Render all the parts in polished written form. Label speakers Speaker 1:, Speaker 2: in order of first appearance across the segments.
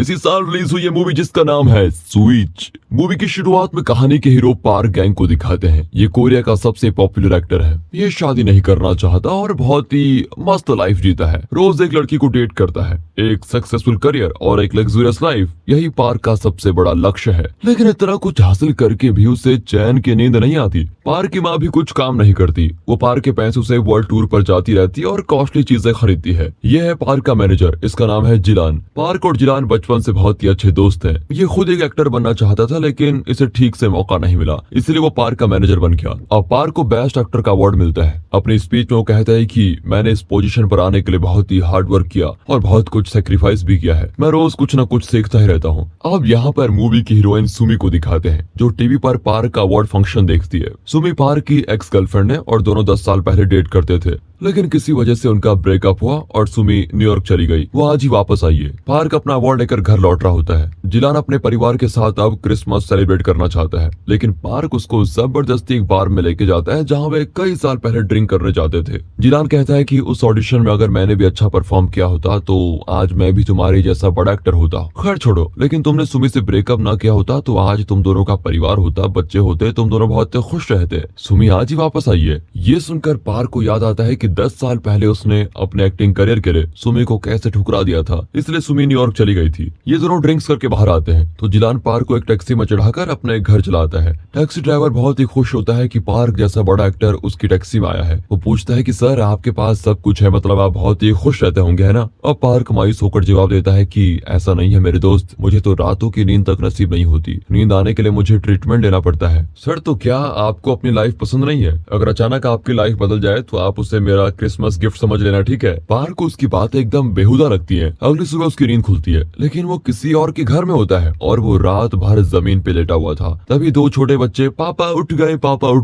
Speaker 1: इसी साल रिलीज हुई ये मूवी जिसका नाम है स्विच। मूवी की शुरुआत में कहानी के हीरो पार्क गैंग को दिखाते हैं। ये कोरिया का सबसे पॉपुलर एक्टर है। ये शादी नहीं करना चाहता और बहुत ही मस्त लाइफ जीता है। रोज एक लड़की को डेट करता है। एक सक्सेसफुल करियर और एक लग्जरियस लाइफ, यही पार्क का सबसे बड़ा लक्ष्य है। लेकिन इतना कुछ हासिल करके भी उसे चैन की नींद नहीं आती। पार्क की माँ भी कुछ काम नहीं करती। वो पार्क के पैसों से वर्ल्ड टूर पर जाती रहती है और कॉस्टली चीजें खरीदती है। ये है पार्क का मैनेजर, इसका नाम है जिलान। पार्क और जिलान बचपन से बहुत ही अच्छे दोस्त हैं। ये खुद एक एक्टर बनना चाहता था लेकिन इसे ठीक से मौका नहीं मिला, इसलिए वो पार्क का मैनेजर बन गया। अब पार्क को बेस्ट एक्टर का अवार्ड मिलता है। अपनी स्पीच में वो कहता है कि मैंने इस पोजीशन पर आने के लिए बहुत ही हार्ड वर्क किया और बहुत कुछ सेक्रीफाइस भी किया है। मैं रोज कुछ न कुछ सीखता ही रहता हूँ। अब यहाँ पर मूवी की हीरोइन सुमी को दिखाते हैं, जो टीवी पर पार्क का अवार्ड फंक्शन देखती है। सुमी पार्क की एक्स गर्लफ्रेंड है और दोनों 10 साल पहले डेट करते थे, लेकिन किसी वजह से उनका ब्रेकअप हुआ और सुमी न्यूयॉर्क चली गई। वो आज ही वापस आई है। पार्क अपना अवार्ड लेकर घर लौट रहा होता है। जिलान अपने परिवार के साथ अब क्रिसमस सेलिब्रेट करना चाहता है, लेकिन पार्क उसको जबरदस्ती एक बार में लेके जाता है जहाँ वे कई साल पहले ड्रिंक करने जाते थे। जिलान कहता है कि उस ऑडिशन में अगर मैंने भी अच्छा परफॉर्म किया होता तो आज मैं भी तुम्हारे जैसा बड़ा एक्टर होता। खैर छोड़ो, लेकिन तुमने सुमी से ब्रेकअप ना किया होता तो आज तुम दोनों का परिवार होता, बच्चे होते, तुम दोनों बहुत खुश रहते। सुमी आज ही वापस आई है। ये सुनकर पार्क को याद आता है कि 10 साल पहले उसने अपने एक्टिंग करियर के लिए सुमी को कैसे ठुकरा दिया था, इसलिए सुमी न्यूयॉर्क चली गई थी। ये दोनों ड्रिंक्स करके बाहर आते हैं तो जिलान पार्क को एक टैक्सी में चढ़ाकर अपने घर चलाता है। टैक्सी ड्राइवर बहुत ही खुश होता है कि पार्क जैसा बड़ा एक्टर उसकी टैक्सी में आया है। वो पूछता है कि सर आपके पास सब कुछ है, मतलब आप बहुत ही खुश रहते होंगे, है ना? अब पार्क मायूस होकर जवाब देता है कि ऐसा नहीं है मेरे दोस्त, मुझे तो रातों की नींद तक नसीब नहीं होती। नींद आने के लिए मुझे ट्रीटमेंट लेना पड़ता है। सर तो क्या आपको अपनी लाइफ पसंद नहीं है? अगर अचानक आपकी लाइफ बदल जाए तो आप उसे मेरा क्रिसमस गिफ्ट समझ लेना, ठीक है? पार्क को उसकी बातें एकदम बेहुदा लगती है। अगली सुबह उसकी नींद खुलती है, लेकिन वो किसी और के घर में होता है और वो रात भर जमीन पे लेटा हुआ था। तभी 2 छोटे बच्चे पापा उठ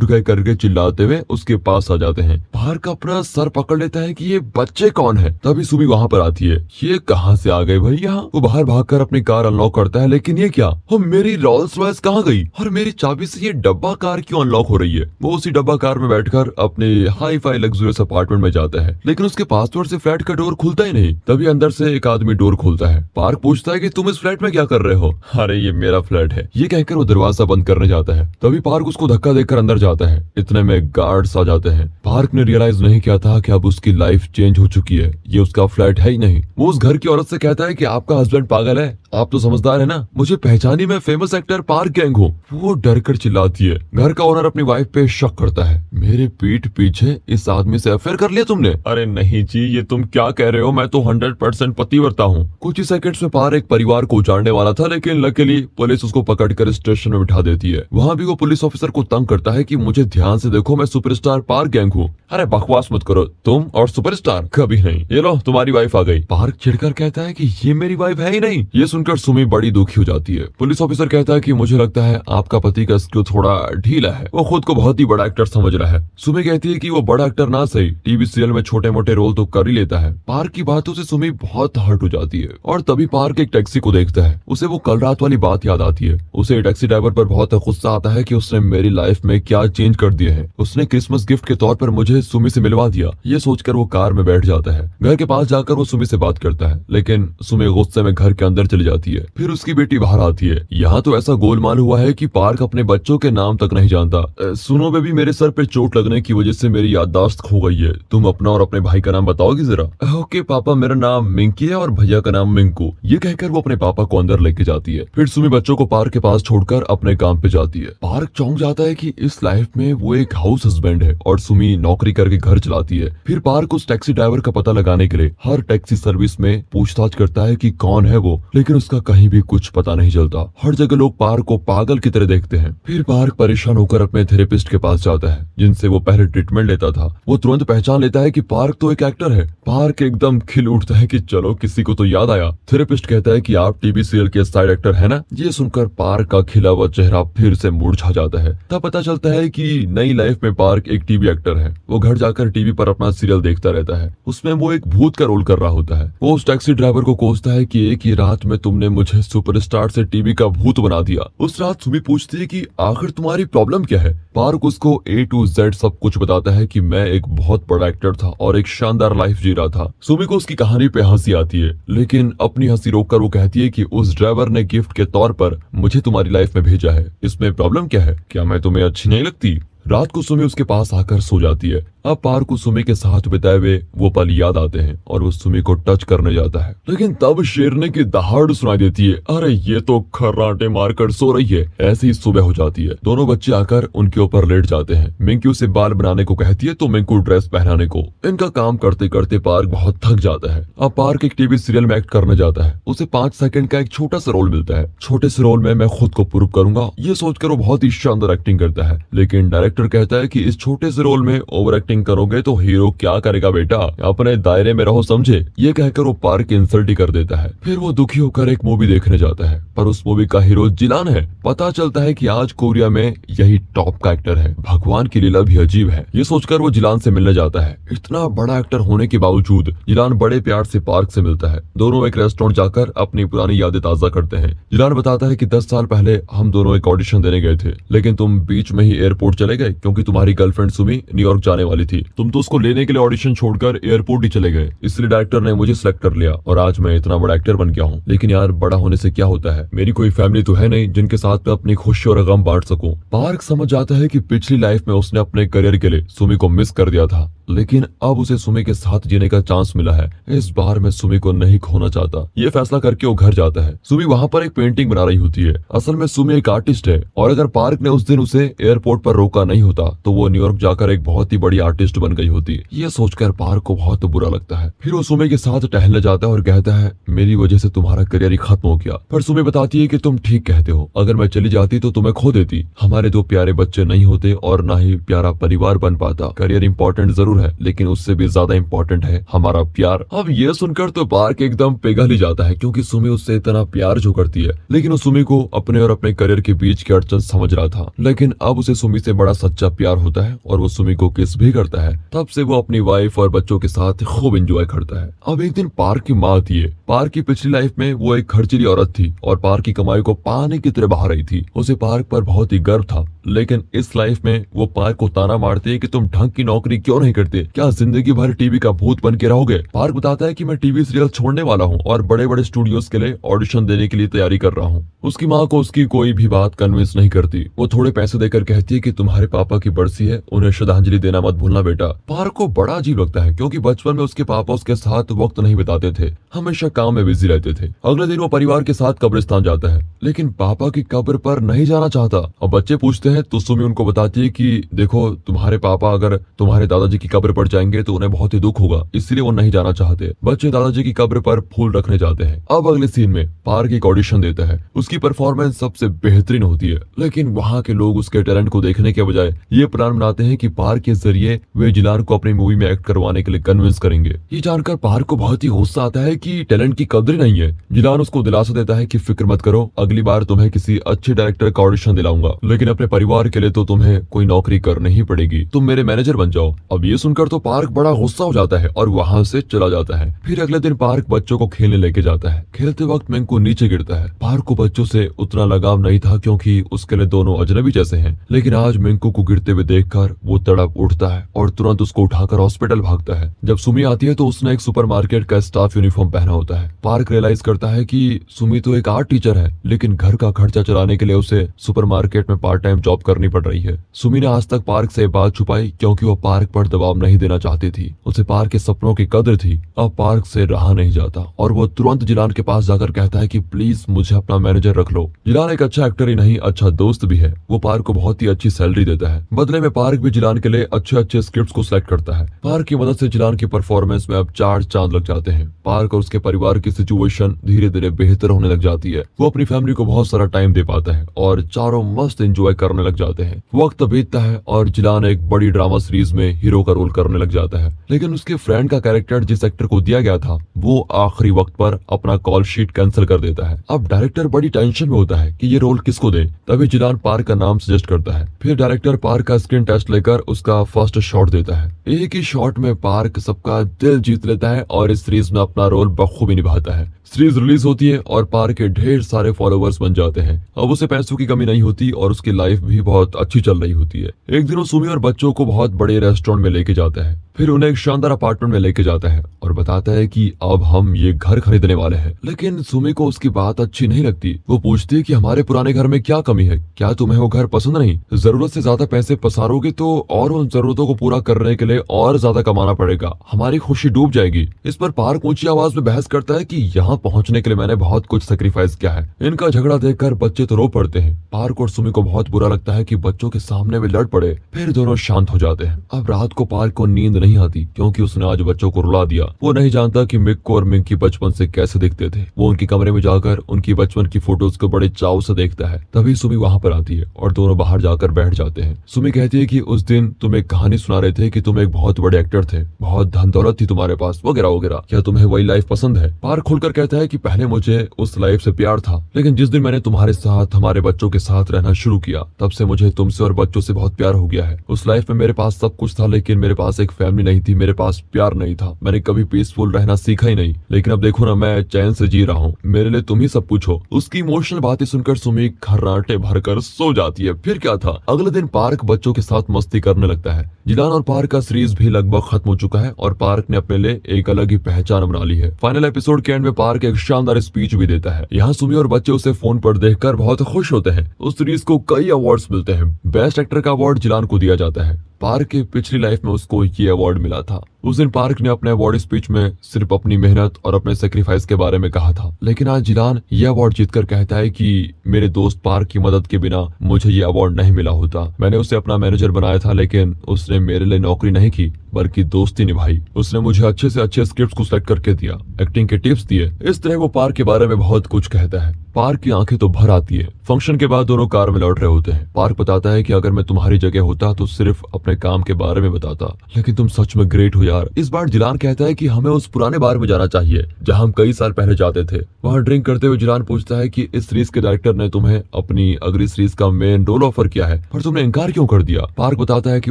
Speaker 1: गए करके चिल्लाते हुए उसके पास आ जाते हैं। पार्क अपना सर पकड़ लेता है कि ये बच्चे कौन है। तभी सुबह वहाँ पर आती है। ये कहाँ से आ गए भाई यहाँ? वो बाहर भागकर अपनी कार अनलॉक करता है, लेकिन ये क्या? मेरी रोल्स रॉयस कहाँ गई और मेरी चाबी से ये डब्बा कार क्यों अनलॉक हो रही है? वो उसी डब्बा कार में बैठकर अपने हाई फाई लग्जरियस अपार्टमेंट में जाता है, लेकिन उसके पासवर्ड से फ्लैट का डोर खुलता ही नहीं। तभी अंदर से एक आदमी डोर खोलता है। पार्क पूछता है कि तुम इस फ्लैट में क्या कर रहे हो? अरे ये मेरा फ्लैट है। ये कहकर वो दरवाजा बंद करने जाता है। तभी पार्क उसको धक्का देकर अंदर जाता है। इतने में गार्ड्स आ जाते हैं। पार्क ने रियलाइज नहीं किया था कि अब उसकी लाइफ चेंज हो चुकी है। ये उसका फ्लैट है ही नहीं। वो उस घर की औरत से कहता है कि आपका हस्बैंड पागल है, आप तो समझदार है ना, मुझे पहचानी, मैं फेमस एक्टर पार्क गैंग हूँ। वो डर कर चिल्लाती है। घर का ओनर अपनी वाइफ पे शक करता है। मेरे पीठ पीछे इस आदमी से अफेयर कर लिया तुमने? अरे नहीं जी, ये तुम क्या कह रहे हो? मैं तो 100% पतिव्रता हूँ। कुछ ही सेकंड्स में पार्क एक परिवार को उजाड़ने वाला था, लेकिन लकीली पुलिस उसको पकड़कर स्टेशन में बिठा देती है। वहाँ भी वो पुलिस ऑफिसर को तंग करता है कि मुझे ध्यान से देखो, मैं सुपरस्टार पार्क गैंग हूँ। अरे बकवास मत करो, तुम और सुपरस्टार कभी नहीं। ये लो तुम्हारी वाइफ आ गई। पार्क चिढ़कर कहता है कि ये मेरी वाइफ है ही नहीं। ये सुनकर सुमी बड़ी दुखी हो जाती है। पुलिस ऑफिसर कहता है कि मुझे लगता है आपका पति का स्क्रू थोड़ा ढीला है, वो खुद को बहुत ही बड़ा एक्टर समझ रहा है। सुमी कहती है कि वो बड़ा एक्टर ना सही, टीवी सीरियल में छोटे मोटे रोल तो कर ही लेता है। पार्क की बातों से सुमी बहुत हर्ट हो जाती है और तभी पार्क एक टैक्सी को देखता है। उसे वो कल रात वाली बात याद आती है। उसे टैक्सी ड्राइवर पर बहुत गुस्सा आता है कि उसने मेरी लाइफ में क्या चेंज कर दिया है। उसने क्रिसमस गिफ्ट के तौर पर मुझे सुमी से मिलवा दिया। ये सोचकर वो कार में बैठ जाता है। घर के पास जाकर वो सुमी से बात करता है, लेकिन सुमी गुस्से में घर के अंदर चली जाती है। फिर उसकी बेटी बाहर आती है। यहाँ तो ऐसा गोलमाल हुआ है कि पार्क अपने बच्चों के नाम तक नहीं जानता। सुनो बेबी, मेरे सर पे चोट लगने की वजह से मेरी याददाश्त खो गई है। तुम अपना और अपने भाई का नाम बताओगी जरा? ओके पापा, मेरा नाम मिंकी है और भैया का नाम मिंकू। ये कहकर वो अपने पापा को अंदर लेके जाती है। फिर सुमी बच्चों को पार्क के पास छोड़कर अपने काम पे जाती है। पार्क चौंक जाता है कि इस लाइफ में वो एक हाउस हस्बैंड है और सुमी नौकरी करके घर चलाती है। फिर पार्क उस टैक्सी ड्राइवर का पता लगाने के लिए हर टैक्सी सर्विस में पूछताछ करता है कि कौन है वो, लेकिन उसका कहीं भी कुछ पता नहीं चलता। हर जगह लोग पार्क को पागल की तरह देखते हैं। फिर पार्क परेशान होकर अपने थेरेपिस्ट के पास जाता है, जिनसे वो पहले ट्रीटमेंट लेता था। वो तुरंत पहचान लेता है कि पार्क तो एक एक्टर है। पार्क एकदम खिल उठता है कि चलो किसी को तो याद आया। थेरेपिस्ट कहता है कि आप टीवी सीरियल के साइड एक्टर है ना? ये सुनकर पार्क का खिला हुआ चेहरा फिर से मुरझा जाता है। तब पता चलता है कि नई लाइफ में पार्क एक टीवी एक्टर है। वो घर जाकर टीवी पर अपना सीरियल देखता रहता है। उसमें वो एक भूत का रोल कर रहा होता है। वो उस टैक्सी ड्राइवर को कोसता है कि एक ही रात में तुमने मुझे सुपरस्टार से टीवी का भूत बना दिया। उस रात सुमी पूछती है कि आखिर तुम्हारी प्रॉब्लम क्या है? पार्क उसको A to Z सब सब कुछ बताता है कि मैं एक बहुत बड़ा एक्टर था और एक शानदार लाइफ जी रहा था। सुमी को उसकी कहानी पे हंसी आती है, लेकिन अपनी हंसी रोककर वो कहती है कि उस ड्राइवर ने गिफ्ट के तौर पर मुझे तुम्हारी लाइफ में भेजा है, इसमें प्रॉब्लम क्या है? क्या मैं तुम्हें अच्छी नहीं लगती? रात को सुमी उसके पास आकर सो जाती है। अब पार्क को सुमी के साथ बिताए हुए वो पल याद आते हैं और वो सुमी को टच करने जाता है, लेकिन तब शेरनी की दहाड़ सुनाई देती है। अरे ये तो खर्राटे मारकर सो रही है। ऐसी ही सुबह हो जाती है। दोनों बच्चे आकर उनके ऊपर लेट जाते हैं। मिंकी उसे बाल बनाने को कहती है तो मिंकू ड्रेस पहनाने को। इनका काम करते करते पार्क बहुत थक जाता है। अब पार्क एक टीवी सीरियल में एक्ट करने जाता है। उसे 5 सेकंड का एक छोटा सा रोल मिलता है। छोटे से रोल में मैं खुद को प्रूव करूंगा, ये सोचकर वो बहुत ही शानदार एक्टिंग करता है, लेकिन डायरेक्टर कहता है कि इस छोटे से रोल में ओवर एक्टिंग करोगे तो हीरो क्या करेगा बेटा, अपने दायरे में रहो, समझे? ये कहकर वो पार्क की इंसल्ट ही कर देता है। फिर वो दुखी होकर एक मूवी देखने जाता है, पर उस मूवी का हीरो जिलान है। पता चलता है कि आज कोरिया में यही टॉप का एक्टर है। भगवान की लीला भी अजीब है। ये सोचकर वो जिलान से मिलने जाता है। इतना बड़ा एक्टर होने के बावजूद जिलान बड़े प्यार से पार्क से मिलता है। दोनों एक रेस्टोरेंट जाकर अपनी पुरानी यादें ताजा करते हैं। जिलान बताता है कि 10 साल पहले हम दोनों एक ऑडिशन देने गए थे, लेकिन तुम बीच में ही एयरपोर्ट चले गए क्योंकि तुम्हारी गर्लफ्रेंड सुमी न्यूयॉर्क जाने वाली थी। तुम तो उसको लेने के लिए ऑडिशन छोड़कर एयरपोर्ट ही चले गए, इसलिए डायरेक्टर ने मुझे सिलेक्ट कर लिया और आज मैं इतना बड़ा एक्टर बन गया हूँ। लेकिन यार, बड़ा होने से क्या होता है? मेरी कोई फैमिली तो है नहीं जिनके साथ मैं अपनी खुशी और गम बांट सकूं। पार्क समझ जाता है कि पिछली लाइफ में उसने अपने करियर के लिए सुमी को मिस कर दिया था, लेकिन अब उसे सुमी के साथ जीने का चांस मिला है। इस बार मैं सुमी को नहीं खोना चाहता। ये फैसला करके वो घर जाता है। सुमी वहाँ पर एक पेंटिंग बना रही होती है। असल में सुमी एक आर्टिस्ट है और अगर पार्क ने उस दिन उसे एयरपोर्ट पर रोका नहीं होता तो वो न्यूयॉर्क जाकर एक बहुत ही बड़ी आर्टिस्ट बन गई होती। ये सोचकर पार्क को बहुत बुरा लगता है। फिर वो सुमी के साथ टहलने जाता है और कहता है, मेरी वजह से तुम्हारा करियर ही खत्म हो गया। पर सुमी बताती है कि तुम ठीक कहते हो, अगर मैं चली जाती तो तुम्हें खो देती। हमारे 2 प्यारे बच्चे नहीं होते और ना ही प्यारा परिवार बन पाता। करियर इंपॉर्टेंट जरूर है, लेकिन उससे भी ज्यादा इंपॉर्टेंट है हमारा प्यार। अब ये सुनकर तो पार्क एकदम पिघल ही जाता है, क्योंकि सुमी उससे इतना प्यार जो करती है, लेकिन वो सुमी को अपने और अपने करियर के बीच की अड़चन समझ रहा था। लेकिन अब उसे सुमी से बड़ा सच्चा प्यार होता है और वो सुमी को किस भी करता है। तब से वो अपनी वाइफ और बच्चों के साथ खूब एंजॉय करता है। अब एक दिन पार्क की माँ आती है। पार्क की पिछली लाइफ में वो एक खर्चीली औरत थी और पार्क की कमाई को पानी की तरह बहा रही थी। उसे पार्क पर बहुत ही गर्व था, लेकिन इस लाइफ में वो पार्क को ताना मारती है कि तुम ढंग की नौकरी क्यों नहीं करते, क्या जिंदगी भर टीवी का भूत बन के रहोगे? पार्क बताता है कि मैं टीवी सीरियल छोड़ने वाला हूँ और बड़े बड़े स्टूडियोज के लिए ऑडिशन देने के लिए तैयारी कर रहा हूँ। उसकी माँ को उसकी कोई भी बात कन्विंस नहीं करती। वो थोड़े पैसे देकर कहती है कि तुम्हारे पापा की बरसी है, उन्हें श्रद्धांजलि देना मत भूलना बेटा। पार्क को बड़ा अजीब लगता है, क्योंकि बचपन में उसके पापा उसके साथ वक्त नहीं बिताते थे, हमेशा काम में बिजी रहते थे। अगले दिन वो परिवार के साथ कब्रिस्तान जाता है, लेकिन पापा की कब्र पर नहीं जाना चाहता। अब बच्चे पूछते हैं तो सुमी उनको बताती है कि देखो, तुम्हारे पापा अगर तुम्हारे दादाजी की कब्र पर जाएंगे तो उन्हें बहुत ही दुख होगा, इसलिए वो नहीं जाना चाहते। बच्चे दादाजी की कब्र पर फूल रखने जाते हैं। अब अगले सीन में पार्क एक ऑडिशन देता है। उसकी परफॉर्मेंस सबसे बेहतरीन होती है, लेकिन वहाँ के लोग उसके टैलेंट को देखने के बजाय ये प्लान बनाते हैं कि पार्क के जरिए वे जिलान को अपनी मूवी में एक्ट करवाने के लिए कन्विंस करेंगे। ये जानकर पार्क को बहुत ही गुस्सा आता है कि टैलेंट की कदर नहीं है। जिलान उसको दिलासा देता है कि फिक्र मत करो, अगली बार तुम्हें किसी अच्छे डायरेक्टर का ऑडिशन दिलाऊंगा, लेकिन अपने परिवार के लिए तो तुम्हें कोई नौकरी करनी ही पड़ेगी, तुम मेरे मैनेजर बन जाओ। अब ये सुनकर तो पार्क बड़ा गुस्सा हो जाता है और वहाँ से चला जाता है। फिर अगले दिन पार्क बच्चों को खेलने लेके जाता है। खेलते वक्त मिंकू नीचे गिरता है। पार्क को बच्चों से उतना लगाव नहीं था, क्योंकि उसके लिए दोनों अजनबी जैसे हैं, लेकिन आज मिंकू को गिरते हुए देखकर वो तड़प उठता है और तुरंत उसको उठाकर हॉस्पिटल भागता है। जब सुमी आती है तो उसने एक सुपरमार्केट का स्टाफ यूनिफॉर्म पहना होता है। पार्क रियलाइज करता है कि सुमी तो एक आर्ट टीचर है, लेकिन घर का खर्चा चलाने के लिए उसे सुपरमार्केट में पार्ट टाइम जॉब करनी पड़ रही है। सुमी ने आज तक पार्क से बात छुपाई, क्योंकि वो पार्क पर दबाव नहीं देना चाहती थी। उसे पार्क के सपनों की कदर थी। अब पार्क से रहा नहीं जाता और वो तुरंत जिलान के पास जाकर कहता है कि प्लीज मुझे अपना मैनेजर रख लो। जिलान एक अच्छा एक्टर ही नहीं, अच्छा दोस्त भी है। वो पार्क को बहुत ही अच्छी सैलरी देता है। बदले में पार्क भी जिलान के लिए अच्छे अच्छे स्क्रिप्ट्स को सिलेक्ट करता है। पार्क की मदद से जिलान की परफॉर्मेंस में अब 4 चांद लग जाते हैं। पार्क और उसके परिवार की सिचुएशन धीरे धीरे बेहतर होने लग जाती है। वो अपनी फैमिली को बहुत सारा टाइम दे पाता है और चारों मस्त एंजॉय करने लग जाते हैं। वक्त बीतता है और जिलान एक बड़ी ड्रामा सीरीज में हीरो का रोल करने लग जाता है, लेकिन उसके फ्रेंड का कैरेक्टर जिस एक्टर को दिया गया था वो आखिरी वक्त पर अपना कॉल शीट कैंसिल कर देता है। अब डायरेक्टर बड़ी टेंशन में होता है कि ये रोल किसको दे। तभी जिलान पार्क का नाम सजेस्ट करता है। फिर डायरेक्टर पार्क का स्क्रीन टेस्ट लेकर उसका फर्स्ट शॉट देता है। एक ही शॉट में पार्क सबका दिल जीत लेता है और इस सीरीज में अपना रोल बखूबी निभाता है। सीरीज रिलीज होती है और पार्क के ढेर सारे फॉलोवर्स बन जाते हैं। अब उसे पैसों की कमी नहीं होती और उसकी लाइफ भी बहुत अच्छी चल रही होती है। एक दिन वो सुमी और बच्चों को बहुत बड़े रेस्टोरेंट में लेके जाता है, फिर उन्हें एक शानदार अपार्टमेंट में लेके जाता है और बताता है कि अब हम ये घर खरीदने वाले हैं। लेकिन सुमी को उसकी बात अच्छी नहीं लगती। वो पूछती है कि हमारे पुराने घर में क्या कमी है, क्या तुम्हें वो घर पसंद नहीं? जरूरत से ज्यादा पैसे पसारोगे तो और उन जरूरतों को पूरा करने के लिए और ज्यादा कमाना पड़ेगा, हमारी खुशी डूब जाएगी। इस पर पार्क ऊंची आवाज में बहस करता है कि यहाँ पहुँचने के लिए मैंने बहुत कुछ सेक्रीफाइस किया है। इनका झगड़ा देखकर बच्चे तो रो पड़ते हैं। पार्क और सुमी को बहुत बुरा लगता है कि बच्चों के सामने वे लड़ पड़े, फिर दोनों शांत हो जाते हैं। अब रात को पार्क को नींद नहीं आती क्योंकि उसने आज बच्चों को रुला दिया। वो नहीं जानता कि मिक और मिंकी बचपन से कैसे दिखते थे। वो उनके कमरे में जाकर उनकी बचपन की फोटोज को बड़े चाव से देखता है। तभी सुमी वहाँ पर आती है और दोनों बाहर जाकर बैठ जाते हैं। सुमी कहती है कि उस दिन तुम एक कहानी सुना रहे थे कि तुम एक बहुत बड़े एक्टर थे, बहुत धन दौलत थी तुम्हारे पास, वगैरह वगैरह। क्या तुम्हें वही लाइफ पसंद है? पार्क खुलकर कहता है कि पहले मुझे उस लाइफ से प्यार था, लेकिन जिस दिन मैंने तुम्हारे साथ हमारे बच्चों के साथ रहना शुरू किया तब से मुझे तुमसे और बच्चों से बहुत प्यार हो गया है। उस लाइफ में मेरे पास सब कुछ था, लेकिन मेरे पास एक फैमिली नहीं थी, मेरे पास प्यार नहीं था। मैंने कभी पीसफुल रहना सीखा ही नहीं, लेकिन अब देखो ना, मैं चैन से जी रहा हूँ। मेरे लिए तुम ही सब कुछ हो। उसकी इमोशनल बातें सुनकर सुमी खर्राटे भरकर सो जाती है। फिर क्या था, अगले दिन पार्क बच्चों के साथ मस्ती करने लगता है। जिलान और पार्क का सीरीज भी लगभग खत्म हो चुका है और पार्क ने अपने लिए एक अलग ही पहचान बना ली है। फाइनल एपिसोड के एंड में पार्क एक शानदार स्पीच भी देता है। यहाँ सुमी और बच्चे उसे फोन पर देखकर बहुत खुश होते हैं। उस सीरीज को कई अवार्ड्स मिलते हैं। बेस्ट एक्टर का अवार्ड जिलान को दिया जाता है। पार्क की पिछली लाइफ में उसको ये अवार्ड मिला था। उस दिन पार्क ने अपने अवार्ड स्पीच में सिर्फ अपनी मेहनत और अपने सेक्रीफाइस के बारे में कहा था, लेकिन आज जिलान ये अवार्ड जीतकर कहता है कि मेरे दोस्त पार्क की मदद के बिना मुझे ये अवार्ड नहीं मिला होता। मैंने उसे अपना मैनेजर बनाया था, लेकिन उसने मेरे लिए नौकरी नहीं की बल्कि दोस्ती निभाई। उसने मुझे अच्छे से अच्छे स्क्रिप्ट को सेलेक्ट करके दिया, एक्टिंग के टिप्स दिए। इस तरह वो पार्क के बारे में बहुत कुछ कहता है। पार्क की आंखें तो भर आती है। फंक्शन के बाद दोनों कार में लौट रहे होते हैं। पार्क बताता है कि अगर मैं तुम्हारी जगह होता तो सिर्फ अपने काम के बारे में बताता, लेकिन तुम सच में ग्रेट हो यार। इस बार जिलान कहता है कि हमें उस पुराने बार में जाना चाहिए जहां हम कई साल पहले जाते थे। वहां ड्रिंक करते हुए जिलान पूछता है कि इस सीरीज के डायरेक्टर ने तुम्हें अपनी अगली सीरीज का मेन रोल ऑफर किया है, पर तुमने इनकार क्यों कर दिया? पार्क बताता है कि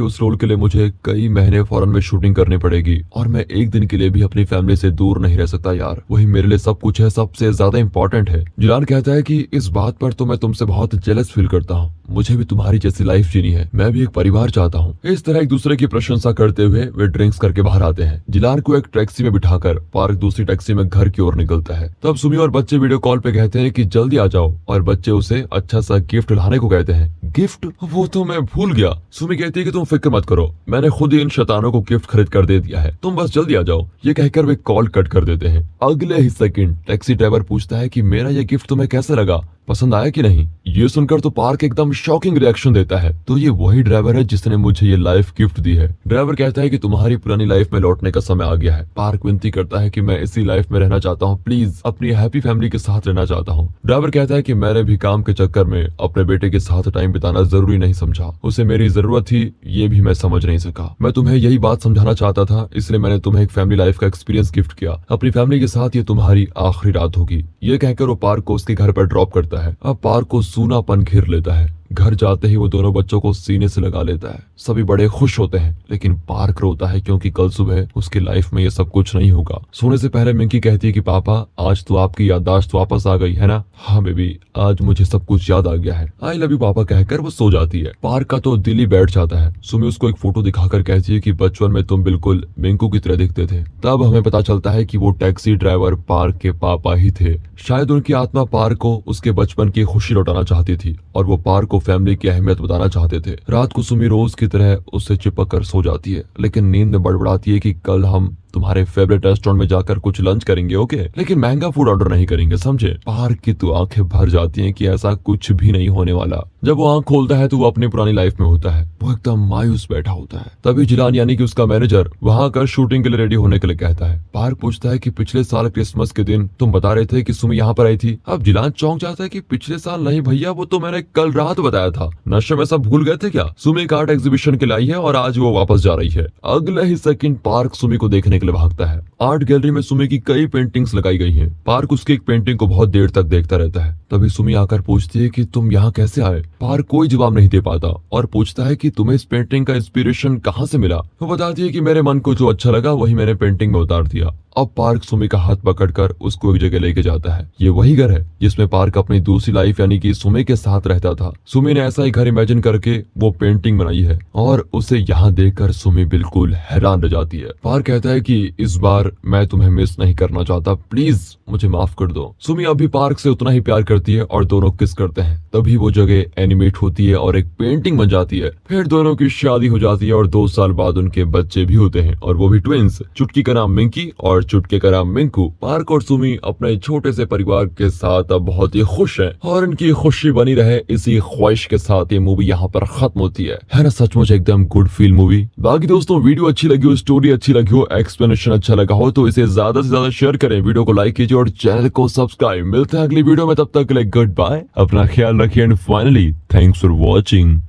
Speaker 1: उस रोल के लिए मुझे कई महीने फॉरेन में शूटिंग करनी पड़ेगी और मैं एक दिन के लिए भी अपनी फैमिली से दूर नहीं रह सकता यार। वही मेरे लिए सब कुछ है, सबसे ज्यादा इंपॉर्टेंट है। जिलान कहता है कि इस बात पर तो मैं तुमसे बहुत जेलस फील करता हूँ। मुझे भी तुम्हारी जैसी लाइफ जीनी है, मैं भी एक परिवार चाहता हूँ। इस तरह एक दूसरे की प्रशंसा करते हुए वे ड्रिंक्स करके बाहर आते हैं। जिलान को एक टैक्सी में बिठाकर पार्क दूसरी टैक्सी में घर की ओर निकलता है। तब सुमी और बच्चे वीडियो कॉल पे कहते हैं कि जल्दी आ जाओ और बच्चे उसे अच्छा सा गिफ्ट लाने को कहते हैं। गिफ्ट? वो तो मैं भूल गया। सुमी कहती है कि तुम फिक्र मत करो, मैंने खुद ही इन शैतानों को गिफ्ट खरीद कर दे दिया है, तुम बस जल्दी आ जाओ। ये कहकर वे कॉल कट कर देते हैं। अगले ही सेकंड टैक्सी ड्राइवर पूछता है कि मेरा ये गिफ्ट तुम्हें कैसे लगा, पसंद आया कि नहीं? ये सुनकर तो पार्क एकदम शॉकिंग रिएक्शन देता है। तो ये वही ड्राइवर है जिसने मुझे ये लाइफ गिफ्ट दी है। ड्राइवर कहता है कि तुम्हारी पुरानी लाइफ में लौटने का समय आ गया है। पार्क विनती करता है कि मैं इसी लाइफ में रहना चाहता हूँ, प्लीज अपनी हैप्पी फैमिली के साथ रहना चाहता हूँ। ड्राइवर कहता है कि मैंने भी काम के चक्कर में अपने बेटे के साथ टाइम बिताना जरूरी नहीं समझा, उसे मेरी जरूरत थी, ये भी मैं समझ नहीं सका। मैं तुम्हें यही बात समझाना चाहता था, इसलिए मैंने तुम्हें एक फैमिली लाइफ का एक्सपीरियंस गिफ्ट किया। अपनी फैमिली के साथ ये तुम्हारी आखिरी रात होगी। ये कहकर वो पार्क को उसके घर पर ड्रॉप करता है। अब पार्क को सूनापन घेर लेता है। घर जाते ही वो दोनों बच्चों को सीने से लगा लेता है। सभी बड़े खुश होते हैं, लेकिन पार्क रोता है क्योंकि कल सुबह उसकी लाइफ में ये सब कुछ नहीं होगा। सोने से पहले मिंकी कहती है कि पापा आज तो आपकी याददाश्त वापस आ गई है ना? हाँ बेबी, आज मुझे सब कुछ याद आ गया है, आई लव यू पापा कहकर वो सो जाती है। पार्क का तो दिल ही बैठ जाता है। सुमी उसको एक फोटो दिखाकर कहती है कि बचपन में तुम बिल्कुल मिंकू की तरह दिखते थे। तब हमें पता चलता है कि वो टैक्सी ड्राइवर पार्क के पापा ही थे। शायद उनकी आत्मा पार्क को उसके बचपन की खुशी लौटाना चाहती थी और वो पार्क को फैमिली की अहमियत बताना चाहते थे। रात को सुमी रोज की तरह उससे चिपक कर सो जाती है, लेकिन नींद में बड़बड़ाती है कि कल हम तुम्हारे फेवरेट रेस्टोरेंट में जाकर कुछ लंच करेंगे, ओके, लेकिन महंगा फूड ऑर्डर नहीं करेंगे, समझे? पार्क की तो आंखें भर जाती हैं कि ऐसा कुछ भी नहीं होने वाला। जब वो आंख खोलता है तो वो अपनी पुरानी लाइफ में होता है। वो एकदम मायूस बैठा होता है। तभी जिलान यानी कि उसका मैनेजर वहां आकर शूटिंग के लिए रेडी होने के लिए कहता है। पार्क पूछता है कि पिछले साल क्रिसमस के दिन तुम बता रहे थे कि सुमी यहाँ पर आई थी। अब जिलान चौंक जाता है कि पिछले साल नहीं भैया, वो तो मैंने कल रात बताया था। नशे में सब भूल गए थे क्या? सुमी एक आर्ट एग्जीबिशन के लिए आई है और आज वो वापस जा रही है। अगले ही सेकंड पार्क सुमी को देखने के के लिए भागता है। आर्ट गैलरी में सुमी की कई पेंटिंग्स लगाई गई हैं। पार्क उसकी एक पेंटिंग को बहुत देर तक देखता रहता है। तभी सुमी आकर पूछती है कि तुम यहाँ कैसे आए। पार्क कोई जवाब नहीं दे पाता और पूछता है कि तुम्हें इस पेंटिंग का इंस्पिरेशन कहाँ से मिला। वो बताती है कि मेरे मन को जो अच्छा लगा वही मैंने पेंटिंग में उतार दिया। अब पार्क सुमी का हाथ पकड़कर उसको एक जगह लेके जाता है। ये वही घर है जिसमें पार्क अपनी दूसरी लाइफ यानी कि सुमी के साथ रहता था। सुमी ने ऐसा ही घर इमेजिन करके वो पेंटिंग बनाई है और उसे यहाँ देखकर सुमी बिल्कुल हैरान रह जाती है। पार्क कहता है कि इस बार मैं तुम्हें मिस नहीं करना चाहता, प्लीज मुझे माफ कर दो। सुमी अभी पार्क से उतना ही प्यार करती है और दोनों किस करते हैं। तभी वो जगह एनिमेट होती है और एक पेंटिंग बन जाती है। फिर दोनों की शादी हो जाती है और 2 साल बाद उनके बच्चे भी होते हैं और वो भी ट्विंस। चुटकी का नाम मिंकी और चुटके का नाम मिंकू। पार्क और सुमी अपने छोटे से परिवार के साथ अब बहुत ही खुश हैं और इनकी खुशी बनी रहे इसी ख्वाहिश के साथ ये मूवी यहाँ पर खत्म होती है ना। सचमुच एकदम गुड फील मूवी। बाकी दोस्तों वीडियो अच्छी लगी हो, स्टोरी अच्छी लगी हो, एक्सप्लेनेशन अच्छा लगा हो तो इसे ज्यादा से ज्यादा शेयर करें, वीडियो को लाइक कीजिए और चैनल को सब्सक्राइब। मिलते हैं अगली वीडियो में, तब तक के लिए गुड बाय, अपना ख्याल रखिए and finally thanks for watching.